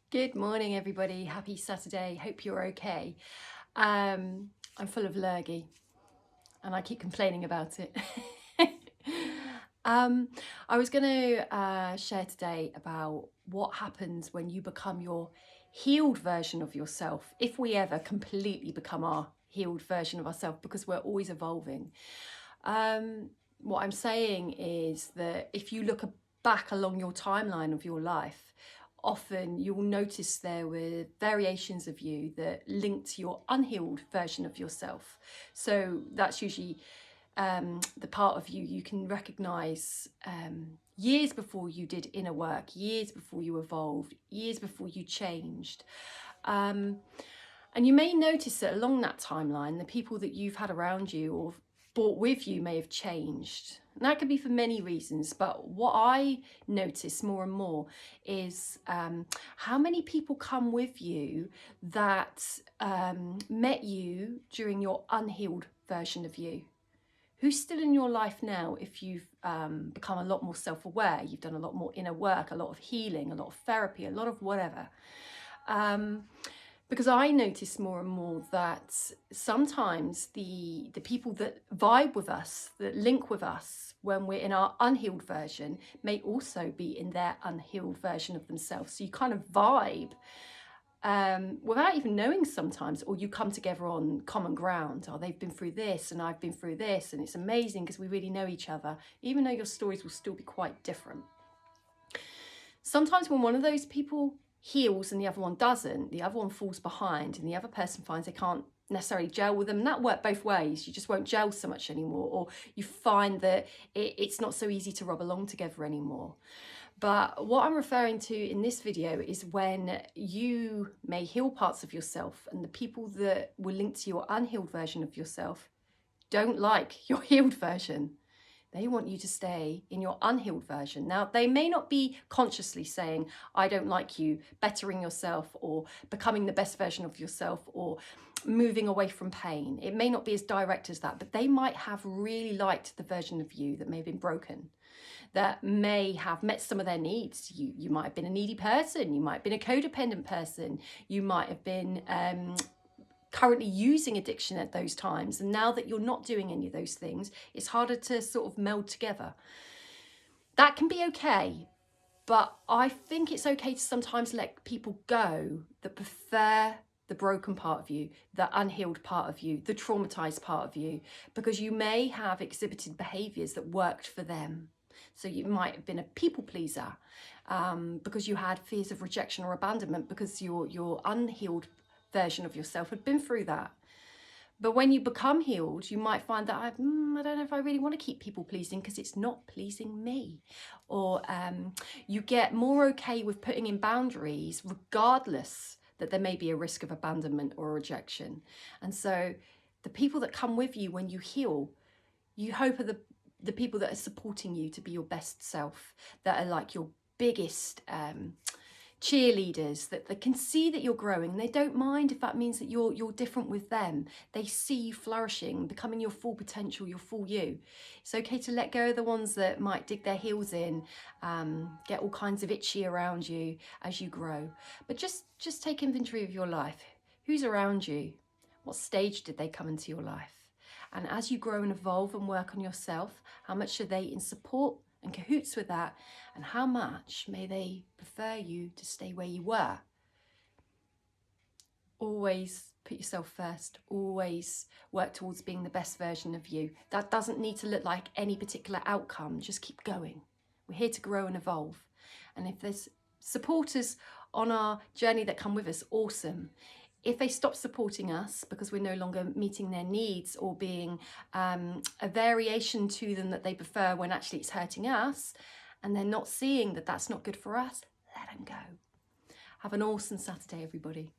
Good morning, everybody. Happy Saturday. Hope you're okay. I'm full of lurgy and I keep complaining about it. I was going to share today about what happens when you become your healed version of yourself, if we ever completely become our healed version of ourselves, because we're always evolving. What I'm saying is that if you look back along your timeline of your life, often you'll notice there were variations of you that link to your unhealed version of yourself. So that's usually the part of you can recognize years before you did inner work, years before you evolved, years before you changed. And you may notice that along that timeline, the people that you've had around you or brought with you may have changed. And that could be for many reasons, but what I notice more and more is how many people come with you that met you during your unhealed version of you. Who's still in your life now if you've become a lot more self-aware, you've done a lot more inner work, a lot of healing, a lot of therapy, a lot of whatever. Because I notice more and more that sometimes the people that vibe with us, that link with us when we're in our unhealed version, may also be in their unhealed version of themselves. So you kind of vibe without even knowing sometimes, or you come together on common ground. Oh, they've been through this and I've been through this, and it's amazing because we really know each other, even though your stories will still be quite different. Sometimes when one of those people heals and the other one doesn't, the other one falls behind and the other person finds they can't necessarily gel with them. And that works both ways. You just won't gel so much anymore, or you find that it's not so easy to rub along together anymore. But what I'm referring to in this video is when you may heal parts of yourself and the people that were linked to your unhealed version of yourself don't like your healed version. They want you to stay in your unhealed version. Now, they may not be consciously saying, I don't like you, bettering yourself or becoming the best version of yourself or moving away from pain. It may not be as direct as that, but they might have really liked the version of you that may have been broken, that may have met some of their needs. You might have been a needy person. You might have been a codependent person. You might have been currently using addiction at those times, and now that you're not doing any of those things, it's harder to sort of meld together. That can be okay, but I think it's okay to sometimes let people go that prefer the broken part of you, the unhealed part of you, the traumatized part of you, because you may have exhibited behaviors that worked for them. So you might have been a people pleaser because you had fears of rejection or abandonment because your unhealed version of yourself had been through that. But when you become healed, you might find that I don't know if I really want to keep people pleasing because it's not pleasing me. Or you get more okay with putting in boundaries regardless that there may be a risk of abandonment or rejection. And so the people that come with you when you heal, you hope are the people that are supporting you to be your best self, that are like your biggest cheerleaders, that they can see that you're growing, and they don't mind if that means that you're different with them. They see you flourishing, becoming your full potential, your full you. It's okay to let go of the ones that might dig their heels in, get all kinds of itchy around you as you grow. But just take inventory of your life. Who's around you? What stage did they come into your life? And as you grow and evolve and work on yourself, how much are they in support and cahoots with that, and how much may they prefer you to stay where you were? Always put yourself first, always work towards being the best version of you. That doesn't need to look like any particular outcome, just keep going. We're here to grow and evolve. And if there's supporters on our journey that come with us, awesome. If they stop supporting us because we're no longer meeting their needs or being a variation to them that they prefer when actually it's hurting us, and they're not seeing that that's not good for us, let them go. Have an awesome Saturday, everybody.